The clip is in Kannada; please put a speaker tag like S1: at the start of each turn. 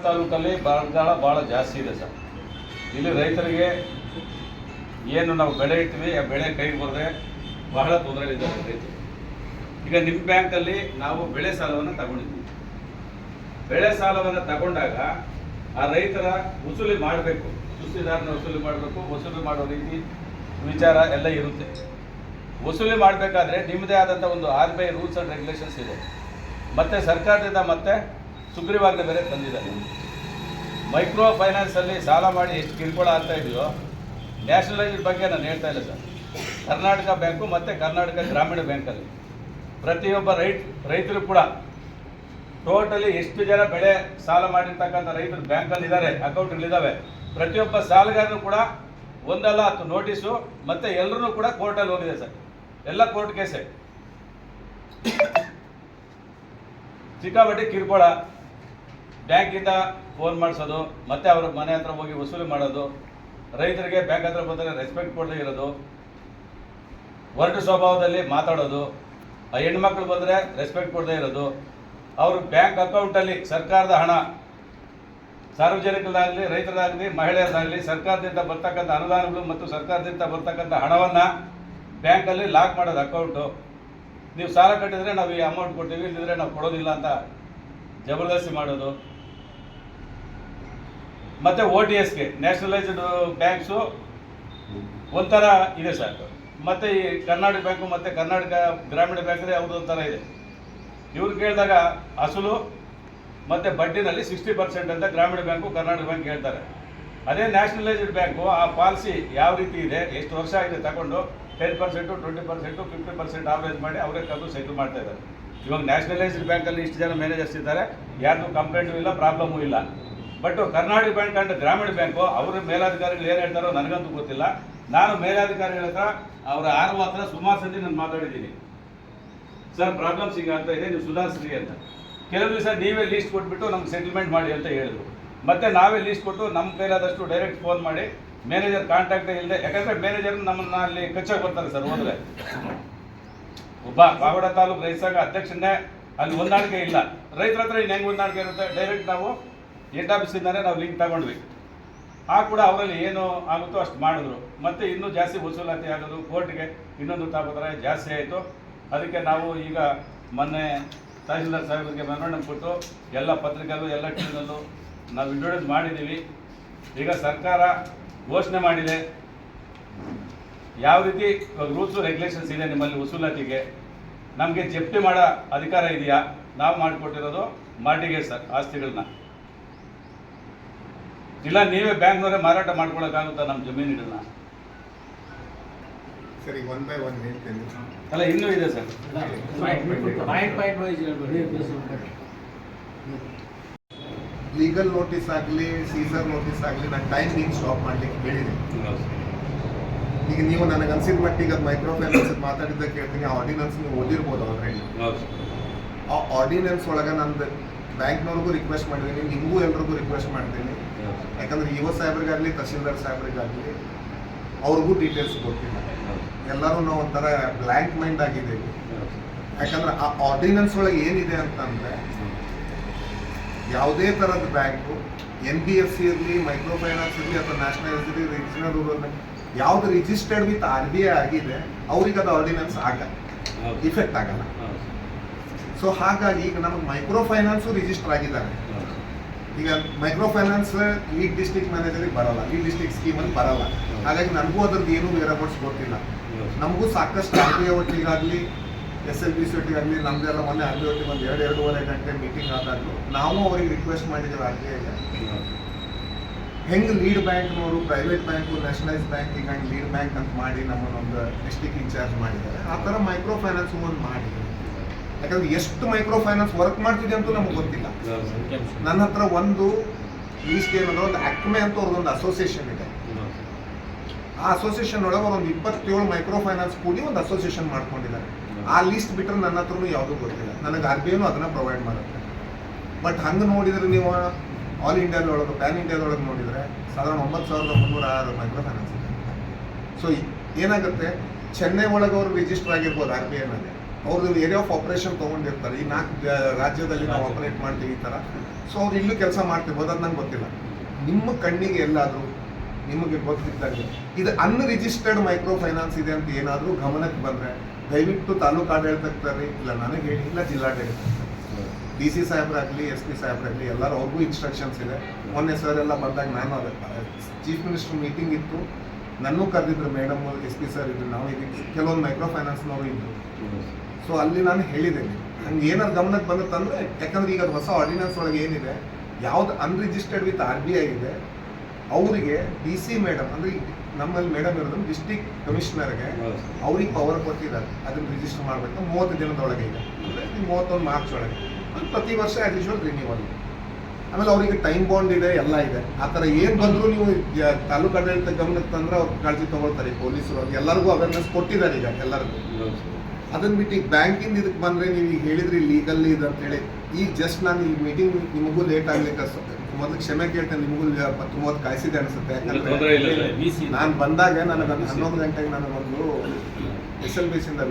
S1: ತಾಲೂಕಲ್ಲಿ ಬರಗಾಲ ಭಾಳ ಜಾಸ್ತಿ ಇದೆ ಸರ್. ಇಲ್ಲಿ ರೈತರಿಗೆ ಏನು ನಾವು ಬೆಳೆ ಇಡ್ತೀವಿ ಆ ಬೆಳೆ ಕೈಗೆ ಬರದೆ ಬಹಳ ತೊಂದರೆಗಳಿದ್ದಾರೆ ರೈತರು. ಈಗ ನಿಮ್ಮ ಬ್ಯಾಂಕಲ್ಲಿ ನಾವು ಬೆಳೆ ಸಾಲವನ್ನು ತಗೊಂಡಿದ್ದೀವಿ. ಬೆಳೆ ಸಾಲವನ್ನು ತಗೊಂಡಾಗ ಆ ರೈತರ ವಸೂಲಿ ಮಾಡಬೇಕು, ಸುಸ್ತಿದಾರನ ವಸೂಲಿ ಮಾಡಬೇಕು, ವಸೂಲಿ ಮಾಡೋ ರೀತಿ ವಿಚಾರ ಎಲ್ಲ ಇರುತ್ತೆ. ವಸೂಲಿ ಮಾಡಬೇಕಾದ್ರೆ ನಿಮ್ಮದೇ ಆದಂಥ ಒಂದು RBI ರೂಲ್ಸ್ ಆ್ಯಂಡ್ ರೆಗ್ಯುಲೇಷನ್ಸ್ ಇದೆ. ಮತ್ತು ಸರ್ಕಾರದಿಂದ ಮತ್ತೆ ಸುಗ್ರೀವಾಜ್ಞೆ ಬೇರೆ ತಂದಿದ್ದಾರೆ. ಮೈಕ್ರೋ ಫೈನಾನ್ಸಲ್ಲಿ ಸಾಲ ಮಾಡಿ ಎಷ್ಟು ಕಿರುಕುಳ ಆಗ್ತಾ ಇದೆಯೋ ನ್ಯಾಷನಲೈಸ್ಡ್ ಬಗ್ಗೆ ನಾನು ಹೇಳ್ತಾ ಇಲ್ಲ ಸರ್. ಕರ್ನಾಟಕ ಬ್ಯಾಂಕು ಮತ್ತು ಕರ್ನಾಟಕ ಗ್ರಾಮೀಣ ಬ್ಯಾಂಕಲ್ಲಿ ಪ್ರತಿಯೊಬ್ಬ ರೈತರು ಕೂಡ ಟೋಟಲಿ ಎಷ್ಟು ಜನ ಬೆಳೆ ಸಾಲ ಮಾಡಿರ್ತಕ್ಕಂಥ ರೈತರು ಬ್ಯಾಂಕಲ್ಲಿ ಇದ್ದಾರೆ, ಅಕೌಂಟ್ಗಳಿದ್ದಾವೆ, ಪ್ರತಿಯೊಬ್ಬ ಸಾಲಗಾರನು ಕೂಡ ಒಂದಲ್ಲ 10 ನೋಟಿಸು ಮತ್ತು ಎಲ್ಲರೂ ಕೂಡ ಕೋರ್ಟಲ್ಲಿ ಹೋಗಿದೆ ಸರ್. ಎಲ್ಲ ಕೋರ್ಟ್ ಕೇಸೆ. ಸಿಕ್ಕಾಪಟ್ಟೆ ಕಿರುಕುಳ, ಬ್ಯಾಂಕಿಂದ ಫೋನ್ ಮಾಡಿಸೋದು, ಮತ್ತೆ ಅವ್ರ ಮನೆ ಹತ್ರ ಹೋಗಿ ವಸೂಲಿ ಮಾಡೋದು, ರೈತರಿಗೆ ಬ್ಯಾಂಕ್ ಹತ್ರ ಬಂದರೆ ರೆಸ್ಪೆಕ್ಟ್ ಕೊಡದೇ ಇರೋದು, ಒರಟು ಸ್ವಭಾವದಲ್ಲಿ ಮಾತಾಡೋದು, ಆ ಹೆಣ್ಮಕ್ಳು ಬಂದರೆ ರೆಸ್ಪೆಕ್ಟ್ ಕೊಡದೇ ಇರೋದು, ಅವರು ಬ್ಯಾಂಕ್ ಅಕೌಂಟಲ್ಲಿ ಸರ್ಕಾರದ ಹಣ, ಸಾರ್ವಜನಿಕರಾಗಲಿ ರೈತರಾಗಲಿ ಮಹಿಳೆಯರಾಗಲಿ ಸರ್ಕಾರದಿಂದ ಬರ್ತಕ್ಕಂಥ ಅನುದಾನಗಳು ಮತ್ತು ಸರ್ಕಾರದಿಂದ ಬರ್ತಕ್ಕಂಥ ಹಣವನ್ನು ಬ್ಯಾಂಕಲ್ಲಿ ಲಾಕ್ ಮಾಡೋದು ಅಕೌಂಟು. ನೀವು ಸಾಲ ಕಟ್ಟಿದರೆ ನಾವು ಈ ಅಮೌಂಟ್ ಕೊಡ್ತೀವಿ, ಇಲ್ಲದಿದ್ರೆ ನಾವು ಕೊಡೋದಿಲ್ಲ ಅಂತ ಜಬರ್ದಸ್ತಿ ಮಾಡೋದು. ಮತ್ತು OTSಗೆ ನ್ಯಾಷನಲೈಸ್ಡ್ ಬ್ಯಾಂಕ್ಸು ಒಂಥರ ಇದೆ ಸರ್. ಮತ್ತು ಈ ಕರ್ನಾಟಕ ಬ್ಯಾಂಕು ಮತ್ತು ಕರ್ನಾಟಕ ಗ್ರಾಮೀಣ ಬ್ಯಾಂಕಲ್ಲಿ ಅವ್ರದ್ದು ಒಂಥರ ಇದೆ. ಇವ್ರು ಕೇಳಿದಾಗ ಅಸಲು ಮತ್ತು ಬಡ್ಡಿನಲ್ಲಿ 60% ಅಂತ ಗ್ರಾಮೀಣ ಬ್ಯಾಂಕು ಕರ್ನಾಟಕ ಬ್ಯಾಂಕ್ ಹೇಳ್ತಾರೆ. ಅದೇ ನ್ಯಾಷನಲೈಸ್ಡ್ ಬ್ಯಾಂಕು ಆ ಪಾಲಿಸಿ ಯಾವ ರೀತಿ ಇದೆ, ಎಷ್ಟು ವರ್ಷ ಆಗಿದೆ ತಗೊಂಡು 10%, 20%, 50% ಆವರೇಜ್ ಮಾಡಿ ಅವರೇ ಕದ್ದು ಸೆಟ್ಲ್ ಮಾಡ್ತಾ ಇದ್ದಾರೆ. ಇವಾಗ ನ್ಯಾಷನಲೈಸ್ಡ್ ಬ್ಯಾಂಕಲ್ಲಿ ಇಷ್ಟು ಜನ ಮ್ಯಾನೇಜರ್ಸ್ ಇದ್ದಾರೆ, ಯಾರಿಗೂ ಕಂಪ್ಲೇಂಟು ಇಲ್ಲ, ಪ್ರಾಬ್ಲಮ್ಮು ಇಲ್ಲ. ಬಟ್ ಕರ್ನಾಟಕ ಬ್ಯಾಂಕ್ ಆ್ಯಂಡ್ ಗ್ರಾಮೀಣ ಬ್ಯಾಂಕು ಅವರ ಮೇಲಾಧಿಕಾರಿಗಳು ಏನು ಹೇಳ್ತಾರೋ ನನಗಂತೂ ಗೊತ್ತಿಲ್ಲ. ನಾನು ಮೇಲಾಧಿಕಾರಿಗಳ ಹತ್ರ ಅವರ RO ಹತ್ರ ಸುಮಾರು ಸತಿ ನಾನು ಮಾತಾಡಿದ್ದೀನಿ. ಸರ್ ಪ್ರಾಬ್ಲಮ್ಸ್ ಈಗ ಆಗ್ತಾ ಇದೆ, ನೀವು ಸುಧಾರಿಸ್ರಿ ಅಂತ. ಕೆಲವು ದಿವಸ ನೀವೇ ಲೀಸ್ಟ್ ಕೊಟ್ಬಿಟ್ಟು ನಮ್ಗೆ ಸೆಟಲ್ಮೆಂಟ್ ಮಾಡಿ ಅಂತ ಹೇಳಿದ್ರು. ಮತ್ತೆ ನಾವೇ ಲೀಸ್ಟ್ ಕೊಟ್ಟು ನಮ್ಮ ಕೈಲಾದಷ್ಟು ಡೈರೆಕ್ಟ್ ಫೋನ್ ಮಾಡಿ ಮ್ಯಾನೇಜರ್ ಕಾಂಟ್ಯಾಕ್ಟೇ ಇಲ್ಲದೆ, ಯಾಕಂದರೆ ಮ್ಯಾನೇಜರ್ ನಮ್ಮನ್ನು ಅಲ್ಲಿ ಕಚ್ಚಾಗಿ ಬರ್ತಾರೆ ಸರ್. ಹೋದರೆ ಒಬ್ಬ ಪಾವಗಡ ತಾಲೂಕು ರೈತ ಸಂಘ ಅಧ್ಯಕ್ಷನ್ನೇ ಅಲ್ಲಿ ಹೊಂದಾಣಿಕೆ ಇಲ್ಲ. ರೈತರ ಹತ್ರ ಇನ್ನು ಹೆಂಗೆ ಹೊಂದಾಣಿಕೆ ಇರುತ್ತೆ? ಡೈರೆಕ್ಟ್ ನಾವು ಹೆಡ್ ಆಫೀಸಿಂದಾನೇ ನಾವು ಲಿಂಕ್ ತಗೊಂಡ್ವಿ. ಆ ಕೂಡ ಅವರಲ್ಲಿ ಏನು ಆಗುತ್ತೋ ಅಷ್ಟು ಮಾಡಿದ್ರು. ಮತ್ತು ಇನ್ನೂ ಜಾಸ್ತಿ ವಸೂಲಾತಿ ಆಗೋದು, ಕೋರ್ಟ್ಗೆ ಇನ್ನೊಂದು ತಾಪತ್ರೆ ಜಾಸ್ತಿ ಆಯಿತು. ಅದಕ್ಕೆ ನಾವು ಈಗ ಮೊನ್ನೆ ತಹಸೀಲ್ದಾರ್ ಸಾಹೇಬರಿಗೆ ಮೆಮೊರಂಡಮ್ ಕೊಟ್ಟು ಎಲ್ಲ ಪತ್ರಿಕೆಯಲ್ಲೂ ಎಲ್ಲ ಟಿವಿನಲ್ಲೂ ನಾವು ಇಂಟ್ರೊಡ್ಯೂಸ್ ಮಾಡಿದ್ದೀವಿ. ಈಗ ಸರ್ಕಾರ ಘೋಷಣೆ ಮಾಡಿದೆ ಯಾವ ರೀತಿ ರೂಲ್ಸು ರೆಗ್ಯುಲೇಷನ್ಸ್ ಇದೆ ನಿಮ್ಮಲ್ಲಿ ವಸೂಲಾತಿಗೆ. ನಮಗೆ ಜಪ್ತಿ ಮಾಡೋ ಅಧಿಕಾರ ಇದೆಯಾ? ನಾವು ಮಾಡಿಕೊಟ್ಟಿರೋದು ಮಾರ್ಟಿಗೇಜ್ ಸರ್, ಆಸ್ತಿಗಳನ್ನ. ಇಲ್ಲ ನೀವೇ ಬ್ಯಾಂಕ್ನವರೇ ಮಾರಾಟ ಮಾಡ್ಕೊಳಕ್ಕಾಗುತ್ತಾ ನಮ್ಮ ಜಮೀನುಗಳನ್ನ?
S2: ಸರಿ, 1 by 1 ಹೇಳ್ತೇನೆ.
S1: ಅಲ್ಲ ಇನ್ನೂ ಇದೆ ಸರ್.
S2: ಲೀಗಲ್ ನೋಟಿಸ್ ಆಗಲಿ, ಸೀಸರ್ ನೋಟಿಸ್ ಆಗಲಿ, ನಾನು ಟೈಮಿಂಗ್ ಸ್ಟಾಪ್ ಮಾಡ್ಲಿಕ್ಕೆ ಹೇಳಿದೆ. ಈಗ ನೀವು ನನಗೆ ಅನ್ಸಿದ ಮಟ್ಟಿಗೆ ಅದು ಮೈಕ್ರೋ ಫೈನಾನ್ಸ್ ಮಾತಾಡಿದ್ದ ಕೇಳ್ತೀನಿ. ಆ ಆರ್ಡಿನೆನ್ಸ್ ನೀವು ಓದಿರ್ಬೋದು ಆಲ್ರೆಡಿ. ಆ ಆರ್ಡಿನೆನ್ಸ್ ಒಳಗೆ ನಂದು ಬ್ಯಾಂಕ್ನವ್ರಿಗೂ ರಿಕ್ವೆಸ್ಟ್ ಮಾಡಿದ್ದೀನಿ, ನಿಮಗೂ ಎಲ್ರಿಗೂ ರಿಕ್ವೆಸ್ಟ್ ಮಾಡ್ತೀನಿ. ಯಾಕಂದ್ರೆ ಇವ ಸಾಹೇಬ್ರಿಗಾಗಲಿ ತಹಸೀಲ್ದಾರ್ ಸಾಹೇಬ್ರಿಗಾಗಲಿ ಅವ್ರಿಗೂ ಡೀಟೇಲ್ಸ್ ಗೊತ್ತಿಲ್ಲ. ಎಲ್ಲರೂ ನಾವು ಒಂಥರ ಬ್ಲ್ಯಾಂಕ್ ಮೈಂಡ್ ಆಗಿದ್ದೀವಿ. ಯಾಕಂದ್ರೆ ಆ ಆರ್ಡಿನೆನ್ಸ್ ಒಳಗೆ ಏನಿದೆ ಅಂತಂದರೆ, ಯಾವುದೇ ಥರದ ಬ್ಯಾಂಕು NBFC ಇರಲಿ, ಮೈಕ್ರೋ ಫೈನಾನ್ಸ್ ಇರಲಿ, ಅಥವಾ ನ್ಯಾಷನಲೈಸ್ ಇರಲಿ, ರೀಜನಲ್ ರೂರಲ್, ಯಾವ್ದು ರಿಜಿಸ್ಟರ್ಡ್ ವಿತ್ RBI ಆಗಿದೆ ಅವ್ರಿಗೆ ಅದು ಆರ್ಡಿನೆನ್ಸ್ ಇಫೆಕ್ಟ್ ಆಗಲ್ಲ. ಸೊ ಹಾಗಾಗಿ ಈಗ ನಮಗೆ ಮೈಕ್ರೋ ಫೈನಾನ್ಸು ರಿಜಿಸ್ಟರ್ ಆಗಿದ್ದಾರೆ. ಈಗ ಮೈಕ್ರೋ ಫೈನಾನ್ಸ್ ಲೀಡ್ ಡಿಸ್ಟ್ರಿಕ್ಟ್ ಮ್ಯಾನೇಜರಿಗೆ ಬರಲ್ಲ, ಲೀಡ್ ಡಿಸ್ಟ್ರಿಕ್ಟ್ ಸ್ಕೀಮಲ್ಲಿ ಬರಲ್ಲ. ಹಾಗಾಗಿ ನನಗೂ ಅದ್ರದ್ದು ಏನೂ ವೇರಬಲ್ಸ್ ಗೊತ್ತಿಲ್ಲ. ನಮಗೂ ಸಾಕಷ್ಟು RBI ಒಟ್ಟಿಗಾಗಲಿ SLBC ಒಟ್ಟಿಗಾಗಲಿ ನಮ್ಮದೆಲ್ಲ ಮೊನ್ನೆ RBI ಒಟ್ಟಿಗೆ ಒಂದು 2-2.5 ಗಂಟೆ ಮೀಟಿಂಗ್ ಆದಾಗಲೂ ನಾವು ಅವ್ರಿಗೆ ರಿಕ್ವೆಸ್ಟ್ ಮಾಡಿದ್ದೇವೆ RBIಗೆ, ಹೆಂಗೆ ಲೀಡ್ ಬ್ಯಾಂಕ್ನವರು ಪ್ರೈವೇಟ್ ಬ್ಯಾಂಕು, ನ್ಯಾಷನಲೈಸ್ ಬ್ಯಾಂಕ್ ಈಗ ಲೀಡ್ ಬ್ಯಾಂಕ್ ಅಂತ ಮಾಡಿ ನಮ್ಮನ್ನೊಂದು ಡಿಸ್ಟ್ರಿಕ್ಟ್ ಇನ್ಚಾರ್ಜ್ ಮಾಡಿದ್ದಾರೆ. ಆ ಥರ ಮೈಕ್ರೋ ಫೈನಾನ್ಸ್ ಒಂದು ಮಾಡಿ. ಯಾಕಂದ್ರೆ ಎಷ್ಟು ಮೈಕ್ರೋ ಫೈನಾನ್ಸ್ ವರ್ಕ್ ಮಾಡ್ತಿದೆ ಅಂತೂ ನಮ್ಗೆ ಗೊತ್ತಿಲ್ಲ. ನನ್ನ ಹತ್ರ ಒಂದು ಲೀಸ್ಟ್ ಏನಂದ್ರೆ, ಒಂದು ACME ಅಂತ ಅವ್ರದ್ದೊಂದು ಅಸೋಸಿಯೇಷನ್ ಇದೆ. ಆ ಅಸೋಸಿಯೇಷನ್ ಒಳಗೆ ಒಂದು 27 ಮೈಕ್ರೋ ಫೈನಾನ್ಸ್ ಕೂಡಿ ಒಂದು ಅಸೋಸಿಯೇಷನ್ ಮಾಡ್ಕೊಂಡಿದ್ದಾರೆ. ಆ ಲೀಸ್ಟ್ ಬಿಟ್ಟರೆ ನನ್ನ ಹತ್ರನೂ ಯಾವುದೂ ಗೊತ್ತಿಲ್ಲ. ನನಗೆ RBIನೂ ಅದನ್ನು ಪ್ರೊವೈಡ್ ಮಾಡುತ್ತೆ. ಬಟ್ ಹಂಗೆ ನೋಡಿದರೆ ನೀವು ಆಲ್ ಇಂಡಿಯಾದೊಳಗೆ, ಪ್ಯಾನ್ ಇಂಡಿಯಾದೊಳಗೆ ನೋಡಿದರೆ ಸಾಧಾರಣ 9,306 ಮೈಕ್ರೋ ಫೈನಾನ್ಸ್ ಇದೆ. ಸೊ ಏನಾಗುತ್ತೆ, ಚೆನ್ನೈ ಒಳಗೆ ಅವರು ರಿಜಿಸ್ಟರ್ ಆಗಿರ್ಬೋದು RBIನಲ್ಲಿ, ಅವ್ರದ್ದು ಏರಿಯಾ ಆಫ್ ಆಪರೇಷನ್ ತೊಗೊಂಡಿರ್ತಾರೆ. ಈ 4 ರಾಜ್ಯದಲ್ಲಿ ನಾವು ಆಪರೇಟ್ ಮಾಡ್ತೀವಿ ಈ ಥರ. ಸೊ ಅವ್ರು ಇಲ್ಲೂ ಕೆಲಸ ಮಾಡ್ತಿರ್ಬೋದು, ಅದು ನಂಗೆ ಗೊತ್ತಿಲ್ಲ. ನಿಮ್ಮ ಕಣ್ಣಿಗೆ ಎಲ್ಲಾದರೂ ನಿಮಗೆ ಗೊತ್ತಿದ್ದಂಗೆ ಇದು ಅನ್ರಿಜಿಸ್ಟರ್ಡ್ ಮೈಕ್ರೋ ಫೈನಾನ್ಸ್ ಇದೆ ಅಂತ ಏನಾದರೂ ಗಮನಕ್ಕೆ ಬಂದರೆ ದಯವಿಟ್ಟು ತಾಲೂಕು ಆಡಳಿತಕ್ಕೆ ಇಲ್ಲ ನನಗೆ ಹೇಳಿ, ಇಲ್ಲ ಜಿಲ್ಲಾಡಳಿತ, ಡಿ ಸಿ ಸಾಹೇಬ್ರಾಗಲಿ SP ಸಾಹೇಬ್ರಾಗಲಿ ಎಲ್ಲರೂ ಅವ್ರಿಗೂ ಇನ್ಸ್ಟ್ರಕ್ಷನ್ಸ್ ಇದೆ. ಮೊನ್ನೆ ಸರ್ ಎಲ್ಲ ಬಂದಾಗ ನಾನು ಚೀಫ್ ಮಿನಿಸ್ಟರ್ ಮೀಟಿಂಗ್ ಇತ್ತು, ನನ್ನೂ ಕರೆದಿದ್ರು, ಮೇಡಮ್ SP ಸರ್ ಇದ್ರು, ನಾವು ಇದಕ್ಕೆ ಕೆಲವೊಂದು ಮೈಕ್ರೋ ಫೈನಾನ್ಸ್ನವರು ಇದ್ರು. ಸೊ ಅಲ್ಲಿ ನಾನು ಹೇಳಿದ್ದೇನೆ ಹಂಗೆ ಏನಾದ್ರು ಗಮನಕ್ಕೆ ಬಂದಿತ್ತಂದರೆ, ಯಾಕಂದ್ರೆ ಈಗ ಹೊಸ ಆರ್ಡಿನೆನ್ಸ್ ಒಳಗೆ ಏನಿದೆ, ಯಾವ್ದು ಅನ್ರಿಜಿಸ್ಟರ್ಡ್ ವಿತ್ RBI ಇದೆ ಅವರಿಗೆ DC ಮೇಡಮ್ ಅಂದರೆ ನಮ್ಮಲ್ಲಿ ಮೇಡಮ್ ಇರೋದು ಡಿಸ್ಟ್ರಿಕ್ಟ್ ಕಮಿಷನರ್ಗೆ ಅವ್ರಿಗೆ ಪವರ್ ಕೊಟ್ಟಿದ್ದಾರೆ ಅದನ್ನು ರಿಜಿಸ್ಟರ್ ಮಾಡಬೇಕು 30 ದಿನದೊಳಗೆ ಇದೆ, ಅಂದರೆ 31 ಮಾರ್ಚ್ ಒಳಗೆ. ಅದು ಪ್ರತಿ ವರ್ಷ ಆ್ಯಸ್ ಯೂಶುವಲ್ ರಿನ್ಯೂವಲ್. ಆಮೇಲೆ ಅವರಿಗೆ ಟೈಮ್ ಬಾಂಡ್ ಇದೆ, ಎಲ್ಲ ಇದೆ. ಆ ಥರ ಏನು ಬಂದರೂ ನೀವು ತಾಲೂಕು ಆಡಳಿತ ಗಮನಕ್ಕೆ ತಂದ್ರೆ ಅವ್ರು ಕಾಳಜಿ ತೊಗೊಳ್ತಾರೆ. ಪೊಲೀಸರು ಅವ್ರಿಗೆ ಎಲ್ಲರಿಗೂ ಅವೇರ್ನೆಸ್ ಕೊಟ್ಟಿದ್ದಾರೆ ಈಗ ಎಲ್ಲರಿಗೂ. ಅದನ್ನ ಬಿಟ್ಟು ಈಗ ಬ್ಯಾಂಕಿಂದ ಇದಕ್ಕೆ ಬಂದರೆ ನೀವು ಈಗ ಹೇಳಿದ್ರಿ ಲೀಗಲ್ ಇದು ಅಂತೇಳಿ, ಈಗ ಜಸ್ಟ್ ನಾನು ಈ ಮೀಟಿಂಗ್ ನಿಮಗೂ ಲೇಟ್ ಆಗ್ಲಿಕ್ಕೆ ಮೊದಲು ಕ್ಷಮೆ ಕೇಳ್ತೇನೆ, ನಿಮಗೂ 30 ಕಾಯಿಸಿದೆ ಅನಿಸುತ್ತೆ. ಯಾಕಂದರೆ ನಾನು ಬಂದಾಗ ನನಗೆ 11 ಗಂಟೆಗೆ ನನಗೊಂದು SLBC ಇಂದ